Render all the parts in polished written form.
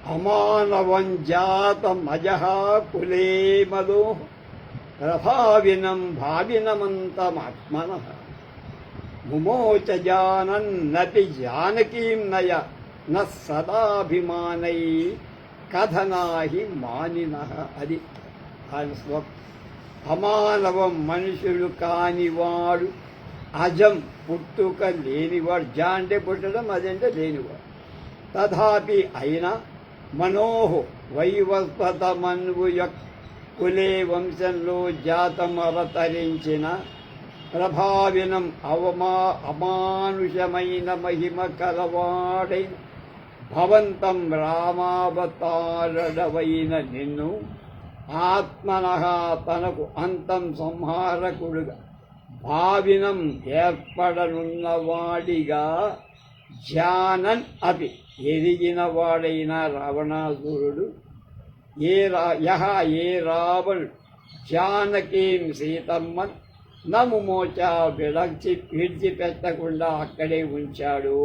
అమానవం జాతమజః కులే మదో ప్రభావినం భావినమంతమాత్మనః ముమోచ జానన్నతి జానకీం నయ న సదాభిమానై కథనాహి మానినః. అది ఆయన శ్లోకం. అమానవం మనుషులు కానివాడు, అజం పుట్టుక లేనివాడు. జ అంటే పుట్టడం, అదంటే లేనివాడు. తథాపి అయినా మనోహో వైవస్వతమన్వు కులే వంశంలో జాతం అవతరించిన ప్రభావినం అమానుషమైన మహిమ కలవాడైన భవంతం రామావతారడవైన నిన్ను ఆత్మనః తనకు అంతం సంహారకుడుగా భావినం ఏర్పడనున్నవాడిగా జానన్ అపి ఎదిగిన వాడైన రావణాసురుడు ఏ రావణుడు జానకీం సీతమ్మన్ నముమోచ విడిచిపెట్టకుండా అక్కడే ఉంచాడు.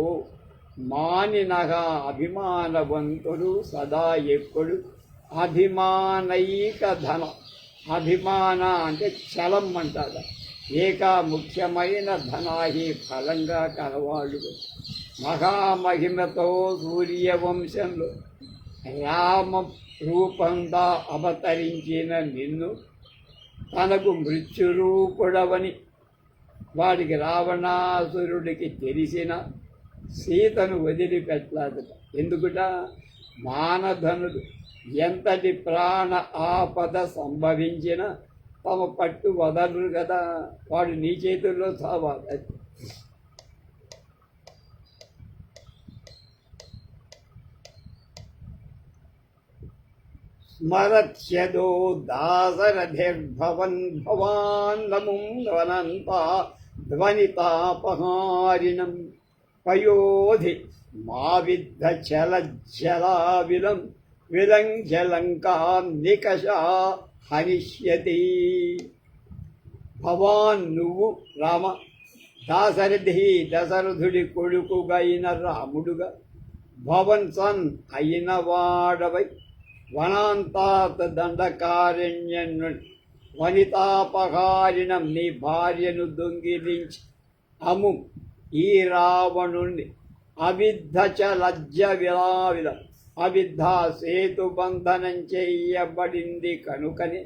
మానినః అభిమానవంతుడు సదా ఎప్పుడు అభిమానైక ధన. అభిమాన అంటే చలం అంటారు. ఏక ముఖ్యమైన ధనాహి ఫలంగా కలవాడు. మహామహిమతో సూర్యవంశంలో రామ రూపంగా అవతరించిన నిన్ను తనకు మృత్యురూపుడవని వాడికి రావణాసురుడికి తెలిసిన సీతను వదిలిపెట్టలేదట. ఎందుకుట? మానధనుడు ఎంతటి ప్రాణ ఆపద సంభవించినా తమ పట్టు వదలరు కదా. వాడు నీ చేతుల్లో చావాలి. స్మరత్యదో దాసరథిర్భవన్ భవాన్నముం ధ్వనంతా ధ్వనితాపహారిణం పయోధి మావిద్ధ చలజ్జలావిలం విలంఘలంకాం నికషా హనిష్యతి. భవాన్ నువ్వు రామ, దాశరథి దశరథుడి కొడుకుగైన రాముడుగా, భవన్ సన్ అయిన వాడవై వనాంతాత్ దండకారణ్యను వనితాపహారిణం నీ భార్యను దొంగిలించి అము ఈ రావణుణ్ణి అవిద్ధ చ లజ్జ విలావిలం అవిద్ధ సేతుబంధనం చేయబడింది కనుకని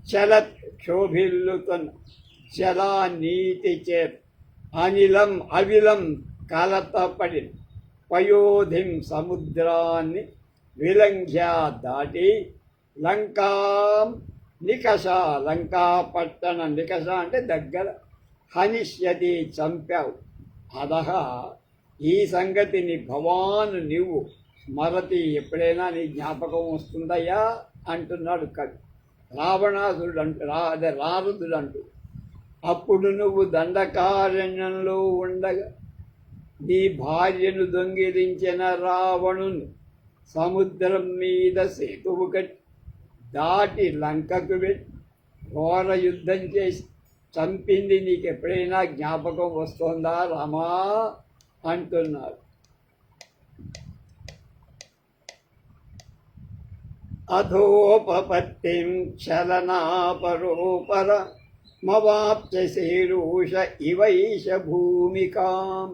చలత్ క్షోభిల్లుతున్న చలా నీతి చేత అనిలం అవిలం కలతపడి పయోధిం సముద్రాన్ని విలంఘ్య దాటి లంకాం నికష లంకా పట్టణ నికష అంటే దగ్గర హనిష్యతి చంపావు. అదహ ఈ సంగతిని భవాన్ నీవు స్మరతి ఎప్పుడైనా నీ జ్ఞాపకం వస్తుందయ్యా అంటున్నాడు కవి. రావణాసురుడు అదే రారుదుడు అంటూ. అప్పుడు నువ్వు దండకారణ్యంలో ఉండగా నీ భార్యను దొంగిలించిన రావణుని సముద్రం మీద సేతువు కట్టి దాటి లంకకు వెళ్ళి ఘోర యుద్ధం చేసి చంపింది నీకు ఎప్పుడైనా జ్ఞాపకం వస్తుందా రామా అంటున్నారు. అధోపపత్తిం చలనాపరోపర మవాప్య శీరూష ఇవైష భూమికాం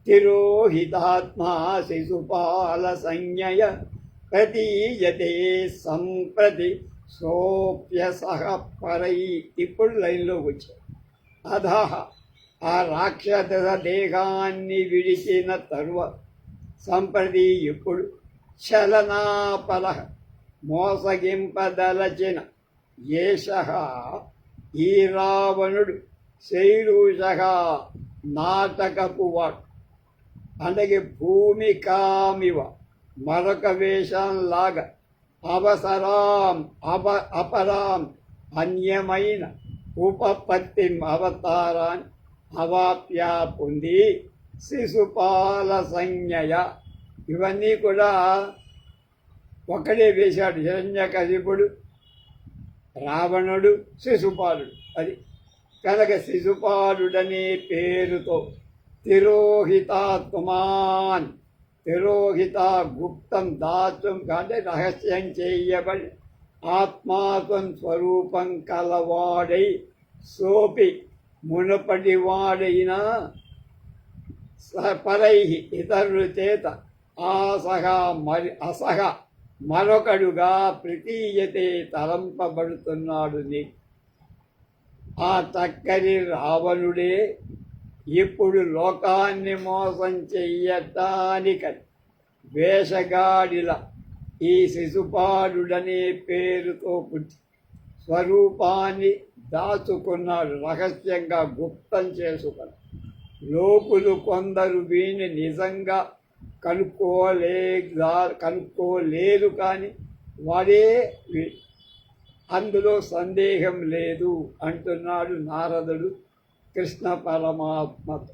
తిరోహితాత్మా శిశుపాల సంజ్ఞయ ప్రతీయతే సంప్రతి సోప్య సహ పరై. ఇప్పుడు లైన్లోకి వచ్చారు. అధః ఆ రాక్షస దేహాన్ని విడిచిన తరువాత సంప్రతి ఇప్పుడు చలనాపల మోసగింపదలచిన ఏషః ఈ రావణుడు శైరూషః నాటకపు వాడు. అలాగే భూమికామివ మరొక వేషంలాగా అవసరాం అపరాం అన్యమైన ఉపపత్తి అవతారాన్ని అవాప్య పొంది శిశుపాల సంజ్ఞయ. ఇవన్నీ కూడా ఒకడే వేశాడు. హిరణ్యకశిపుడు, రావణుడు, శిశుపాలుడు. అది కనుక శిశుపాలుడనే పేరుతో తిరోహితాత్మాన్ తిరోహిత గుప్తం దాచుం అంటే రహస్యం చేయబడి ఆత్మాత్మ స్వరూపం కలవాడై సోపి మునపటి వాడైన పరై ఇతరుల చేత అసహ మరొకడుగా ప్రతీయతే తలంపబడుతున్నాడు ఆ చక్కని రావణుడే ఇప్పుడు లోకాన్ని మోసం చెయ్యటానిక వేషగాడిల ఈ శిశుపాలుడనే పేరుతో పుట్టి స్వరూపాన్ని దాచుకున్నాడు, రహస్యంగా గుప్తం చేసుకున్నాడు. లోకులు కొందరు వీని నిజంగా కనుక్కోలేరు కానీ వాడే అందులో సందేహం లేదు అంటున్నాడు నారదుడు కృష్ణ పరమాత్మతో.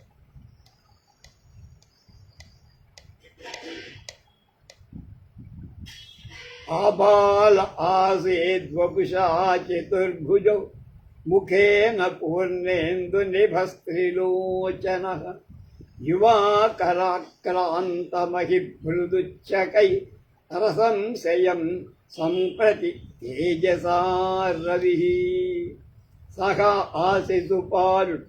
ఆబాల ఆసేద్వపుషా చతుర్భుజౌ ముఖేన పూర్ణేందు నిభస్త్రిలోచన యువాకరాక్రాంతమహిభృదుచ్చకై రసంశయం సంప్రతి తేజసా రవి. సహా ఆ శిశుపాలుడు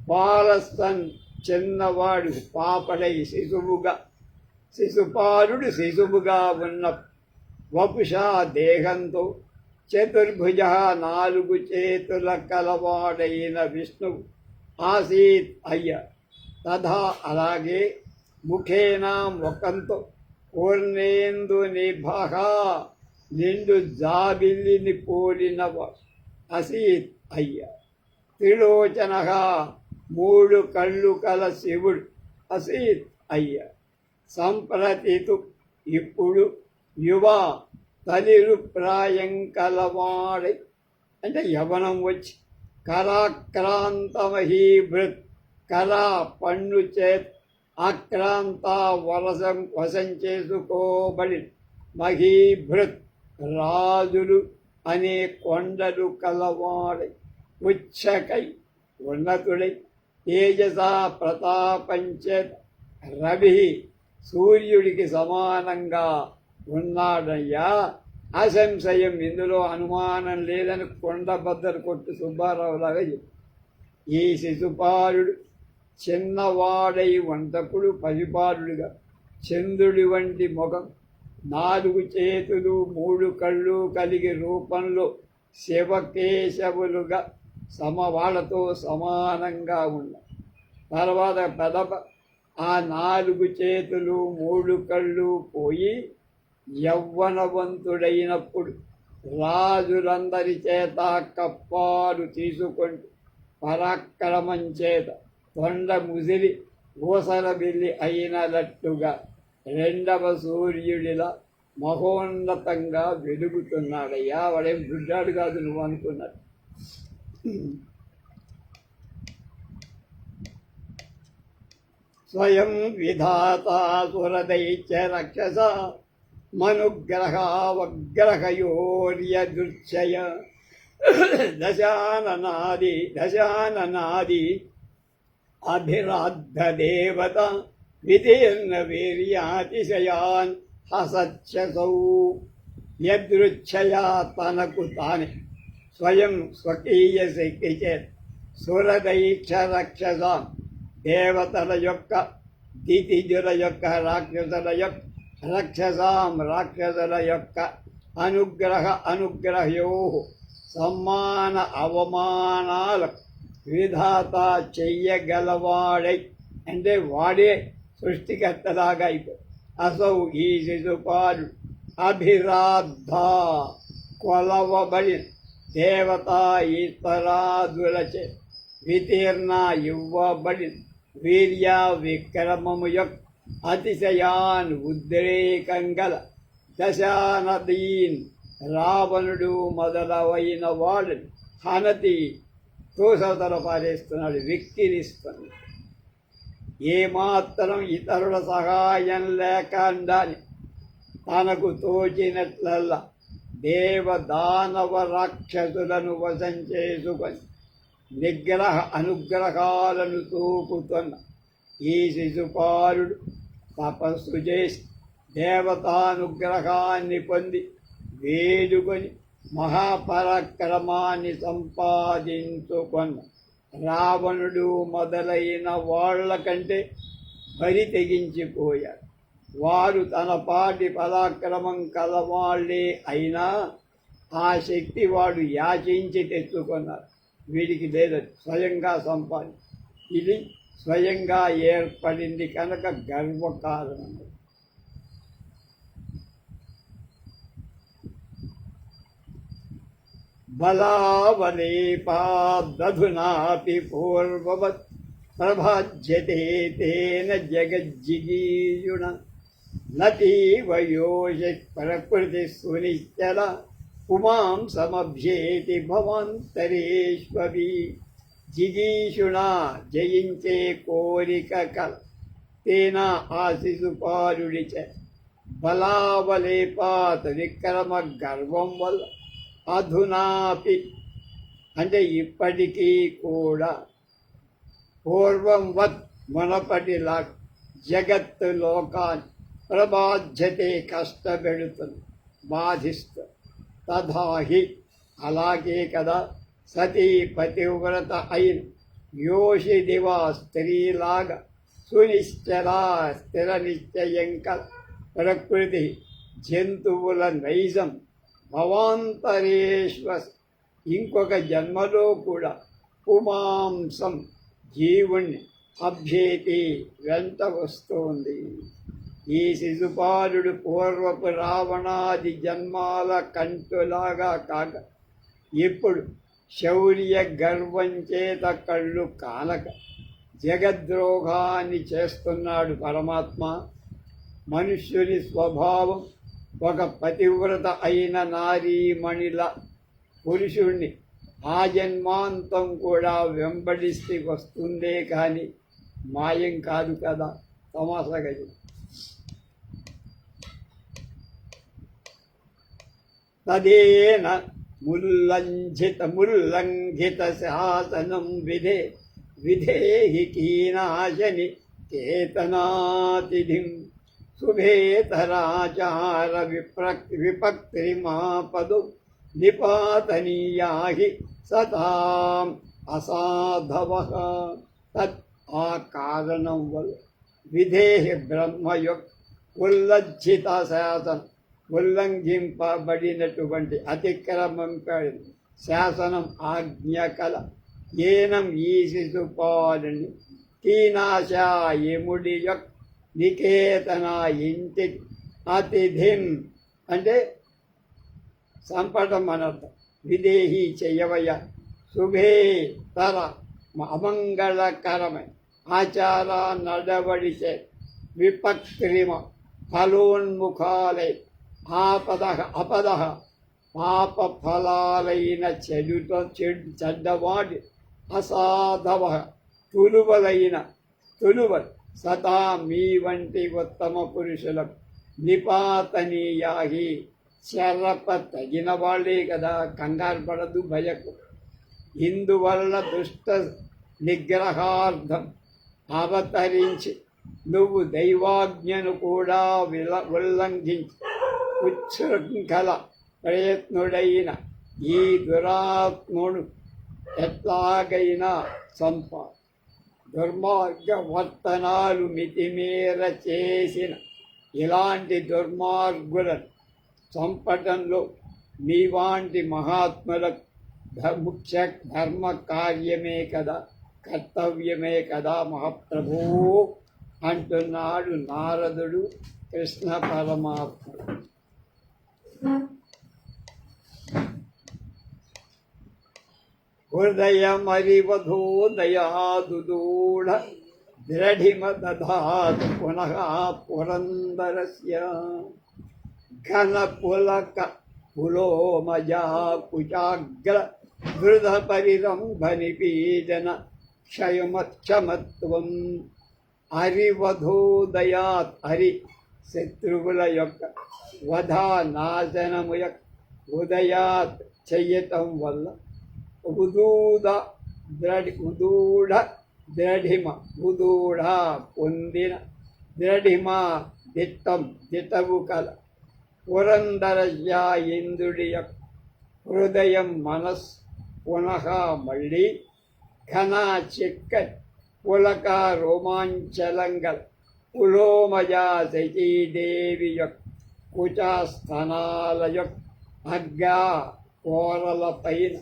బాలస్తన్ చిన్నవాడు పాపడై శిశుపాలుడు శిశువుగా ఉన్న వపుషా దేహంతో చతుర్భుజ 4 చేతుల కలవాడైన విష్ణువు ఆసీత్ అయ్య. తథా అలాగే ముఖేన ముఖంతో పూర్ణేందు నిభః నిండు జాబిల్లిని పోలినవాడు అసీత్ అయ్య. త్రిలోచన 3 కళ్ళు కల శివుడు అసీత్ అయ్య. సంప్రతితు ఇప్పుడు యువ తలిరు ప్రాయం కలవాడై అంటే యవనం వచ్చి కరాక్రాంతమహీభృత్ కరా పన్ను చేత్ ఆక్రాంత వశం చేసుకోబడి మహీభృత్ రాజులు అనే కొండలు కలవాడై ఉచ్చకై ఉన్నతుడై తేజసా ప్రతాపంచేత్ రవి సూర్యుడికి సమానంగా ఉన్నాడయ్యా. అసంశయం, ఇందులో అనుమానం లేదని కొండ బద్దలు కొట్టు సుబ్బారావు లాగా చెప్పు. ఈ శిశుపాలుడు చిన్నవాడై వంటకుడు పరిపాలుడుగా చంద్రుడి వంటి ముఖం 4 చేతులు 3 కళ్ళు కలిగి రూపంలో శివకేశవులుగా వాళ్ళతో సమానంగా ఉన్న తర్వాత పెదప ఆ 4 చేతులు 3 కళ్ళు పోయి యవ్వనవంతుడైనప్పుడు రాజులందరి చేత కప్పాలు తీసుకుంటూ పరాక్రమం చేత తొండ ముసిరి ఊసల బిల్లి అయినట్లుగా 2వ సూర్యుడిలా మహోన్నతంగా వెలుగుతున్నాడయ్యా. వాడేం బుడ్డాడు కాదు నువ్వు అనుకున్నాడు. స్వయం విధాత సురదైత్య రక్షస మనుగ్రహావగ్రహయోర్యదృచ్ఛయ దశాననాది అభిరాద్ధ దేవత వితీర్ణ వీర్యాతిశయాన్ హసచ్చసౌ యదృచ్ఛయా తనకు తానే స్వయం స్వకీయ శక్తి చేత్ సురదైక్ష రక్షసాం దేవతల యొక్క దితిజుల యొక్క రాక్షసుల యొక్క అనుగ్రహయో సమ్మాన అవమానాల విధాత చెయ్యగలవాడై అంటే వాడే సృష్టికర్తలాగా అయిపోయి అసౌ ఈ శిశుపాలు అభిరాద్ధ కొలవబడి దేవతా ఈశ్వరాదులచే వితీర్ణ ఇవ్వబడి వీర్య విక్రమము యొక్క అతిశయాన్ ఉద్రేకం గల దశానదీన్ రావణుడు మొదలవైన వాడిని హనతి తోసవతల పారేస్తున్నాడు, విక్కిరిస్తున్నాడు. ఏమాత్రం ఇతరుల సహాయం లేకుండానే తనకు తోచినట్లల్లా దేవదానవ రాక్షసులను వశం చేసుకొని అనుగ్రహాలను తూపుతున్న ఈ శిశుపాలుడు తపస్సు చేసి దేవతానుగ్రహాన్ని పొంది వేడుకొని మహాపరాక్రమాన్ని సంపాదించుకున్న రావణుడు మొదలైన వాళ్ళ కంటే బరి తెగించిపోయారు. వారు తన పాటి పరాక్రమం కలవాళ్లే అయినా ఆ శక్తి వాడు యాచించి తెచ్చుకున్నారు. వీడికి లేదని స్వయంగా సంపాది. ఇది స్వయంగా ఏర్పడింది కనుక గర్వకారణం. బలావలేపాదధునాపి పూర్వవత్ ప్రభాజ్యతే తేన జగజ్జిగీయుణ నతీవ యోషి ప్రకృతి సునిశ్చల పుమాం సమభ్యేతి భవంతరేష్వవి. జిగీషుణా జయించే కోరిక కల తేన ఆశిసుపారుడిచ బలావలేపాత్ విక్రమ గర్వం వల్ల అధునాపి అంటే ఇప్పటికీ కూడా పూర్వం వత్ మునపటిలా జగత్తు లోకాన్ని ప్రభాజ్యతే కష్టపెడుతుంది, బాధిస్తుంది. తథాహి అలాగే కదా సతీ పతివ్రత అయిన యోషి దివా స్త్రీలాగా సునిశ్చలా స్థిర నిశ్చయంక ప్రకృతి జంతువుల నైజం భవాంతరేశ్వ ఇంకొక జన్మలో కూడా పుమాంసం జీవుణ్ణి అభ్యేతి వెంట వస్తోంది. ఈ శిశుపాలుడు పూర్వపు రావణాది జన్మాల కంటులాగా కాక ఇప్పుడు శౌర్య గర్వం చేత కళ్ళు కానక జగద్రోహాన్ని చేస్తున్నాడు పరమాత్మ. మనుష్యుని స్వభావం ఒక పతివ్రత అయిన నారీమణిల పురుషుణ్ణి ఆ జన్మాంతం కూడా వెంబడిస్తే వస్తుందే కానీ మాయం కాదు కదా. తమాసగది తదేన ముల్లంఘిత శాసనం విధేహి కీనాశని కేతనాతిథిం శుభేతరాచార విపక్తిమాపదు నిపాతనీయా హి సతాం అసాధవః. తత్ ఆ కారణం వల్ల విధేహి బ్రహ్మ యొక్క ఉల్లజ్జిత శాసనం ఉల్లంఘింపబడినటువంటి అతిక్రమింపబడిన శాసనం ఆజ్ఞ కల ఏనం ఈ శిశుపాలుని కీనాశా యముడి యొక్క నికేతన ఇంటి అతిథిం అంటే సంపటం అనర్థం. విదేహి చెయ్యవయ్య శుభే తర అమంగళకరమైన ఆచార నడవడిచే విపక్రిమ ఫలోన్ముఖాలై అపద పాప ఫలాలైన చెడ్డవాడి అసాధవ తులువ సదా మీ వంటి ఉత్తమ పురుషులకు నిపాతనీయాహి శరప తగిన వాళ్ళే కదా. కంగారు పడదు, భయకు. ఇందువల్ల దుష్ట నిగ్రహార్థం అవతరించి నువ్వు దైవాజ్ఞను కూడా ఉల్లంఘించి ఉచ్ఛృంఖల ప్రయత్నుడైన ఈ దురాత్ముడు ఎట్లాగైనా దుర్మార్గ వర్తనాలు మితిమీర చేసిన ఇలాంటి దుర్మార్గులను చంపటంలో మీ వాంటి మహాత్ములకు ముఖ్య ధర్మ కార్యమే కదా, కర్తవ్యమే కదా మహాప్రభు అంటున్నాడు నారదుడు కృష్ణ పరమాత్ముడు. హృదయమరివధోదయాదుదూఢ ద్రఢిమ దధాతు పునః పురందరస్య ఘన పులక పులోమజా కుచాగ్ర ధృధ పరిరంభనిపీడన క్షయమక్షమత్వం. హరివధోదయాత్ హరి శత్రువుల యొక్క వధా నాశనము యొక్క ఉదయాత్ చెయ్యటం వల్ల ఉదూఢ ద్రఢిమ పొందిన ద్రఢిమా దిట్టం దిటవు కల పురందరయ్యా ఇంద్రుడి యొక్క హృదయం మనస్ పునః మళ్ళీ ఘన చిక్కటి పులక రోమాంచలంగల్ పులోమయా శచీదేవి యొక్క కుచాస్థనాల యొక్క అగ్గా కోరలపైన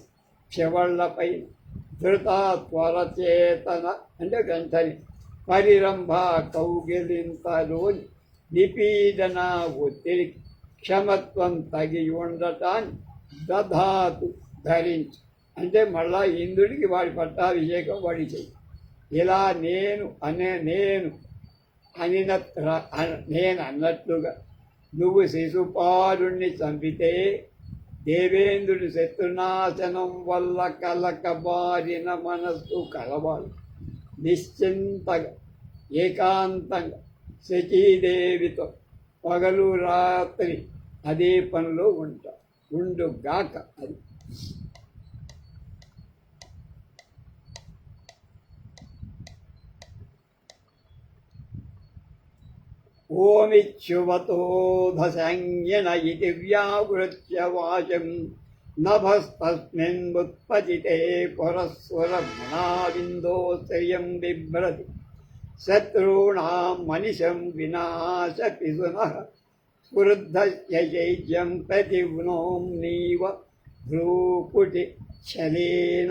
చెవళ్లపైన ధృత త్వరచేతన అంటే గంటని పరిరంభ కౌగిలింతలోని నిపీడన ఒత్తిడి క్షమత్వం తగి ఉండటాన్ని దధాతు ధరించి అంటే మళ్ళా ఇంద్రుడికి వాడి పట్టాభిషేకం వాడి చెయ్యి. ఇలా నేను అన్నట్లుగా నువ్వు శిశుపాలుణ్ణి చంపితే దేవేంద్రుడి శత్రునాశనం వల్ల కలకబారిన మనస్సు కలవాడు నిశ్చింతగా ఏకాంతంగా శచీదేవితో పగలు రాత్రి అదే పనిలో ఉండుగాక. అది ఓమిచ్యువతోధసంజ్ఞన ఇది వ్యావృత్య వాచం నభస్తస్మిన్ముత్పతితే పురస్వరమనావిందోశ్రియం బిభ్రతి శత్రూణాం మనిషం వినాశపిసునః స్ఫుర్ధస్య చైద్యం ప్రతివ్నోమ్నీవ భ్రూకుటి ఛలేన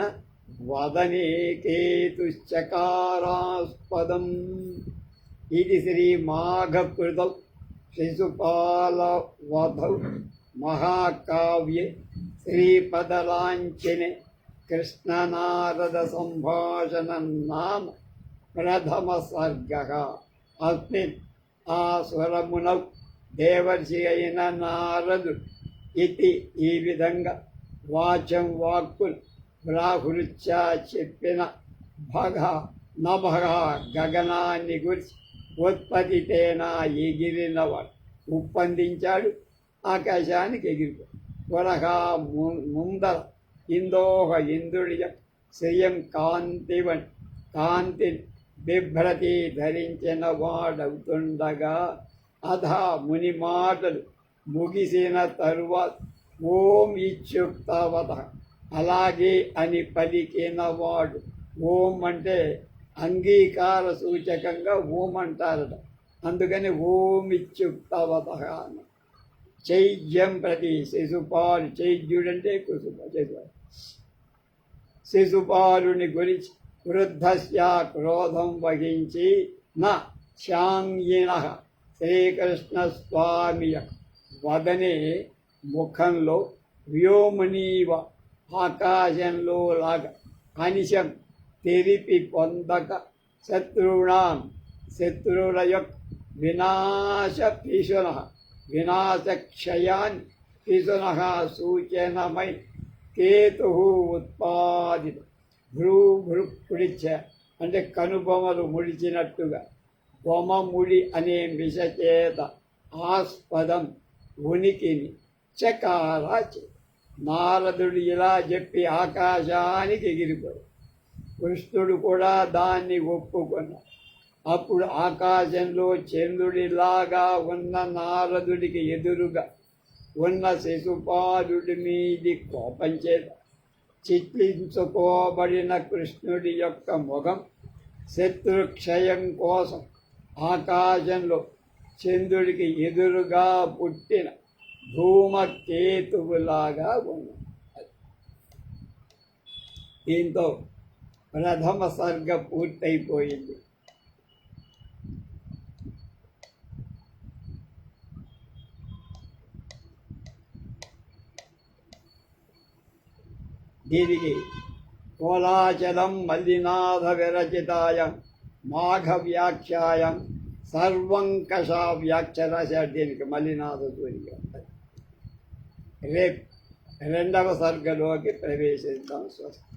వదనే కేతుశ్చకారాస్పదం. ఇది శ్రీ మాఘకృతౌ శిశుపాలవధౌ మహాకావ్యే శ్రీపదలాంఛనే కృష్ణనారద సంభాషణం నామ ప్రథమ సర్గః. అస్మిన్ ఆ స్వరమునౌ దేవర్షి అయిన నారదు ఇది ఈ విధంగా వాచం వాక్కులు ప్రాహృత్యా చెప్పిన నభగ గగనాన్ని గురించి ఉత్పత్తితేనా ఎగిరినవాడు ఉప్పందించాడు, ఆకాశానికి ఎగిరిపోయాడు. త్వరగా ముందర ఇందోహ ఇంద్రుడి శ్రియం కాంతి బిభ్రతి ధరించిన వాడవుతుండగా అధా ముని మాటలు ముగిసిన తరువాత ఓం ఇత్యుక్తవత అలాగే అని పలికిన వాడు. ఓం అంటే అంగీకార సూచకంగా ఓం అంటారట, అందుకని ఓం ఇత్యుక్తవత అన్న. చైద్యం ప్రతి శిశుపాలు, చైద్యుడంటే శిశుపాలుని గురించి వృద్ధస్య క్రోధం వహించి నా శాంగిణ శ్రీకృష్ణ స్వామి వదనే ముఖంలో వ్యోమనీవ ఆకాశంలో లాగా అనిశం తెరిపి పొందక శత్రువుల యొక్క వినాశ పిశున వినాశక్షయాన్ని పిశున సూచనమై కేతు ఉత్పాదిత భృపుడిచ్చ అంటే కనుబొమలు ముడిచినట్టుగా బొమముడి అనే విషచేత ఆస్పదం ఉనికిని చకారాచి. నారదుడు ఇలా చెప్పి ఆకాశానికి ఎగిరిపోయాడు. కృష్ణుడు కూడా దాన్ని ఒప్పుకున్నాడు. అప్పుడు ఆకాశంలో చంద్రుడిలాగా ఉన్న నారదుడికి ఎదురుగా ఉన్న శిశుపాలుడి మీది కోపం చేత చిత్రించుకోబడిన కృష్ణుడి యొక్క ముఖం శత్రుక్షయం కోసం ఆకాశంలో చంద్రుడికి ఎదురుగా పుట్టిన ధూమకేతువులాగా ఉన్నది. దీంతో ప్రథమ సర్గ పూర్తయిపోయింది. దీనికి కోలాచలం మల్లినాథ విరచితాయం మాఘ వ్యాఖ్యాయం సర్వంకష వ్యాఖ్య రాశాడు. దీనికి మల్లినాథ సూర్య. రేపు రెండవ సర్గలోకి ప్రవేశిద్దాం. స్వస్తి.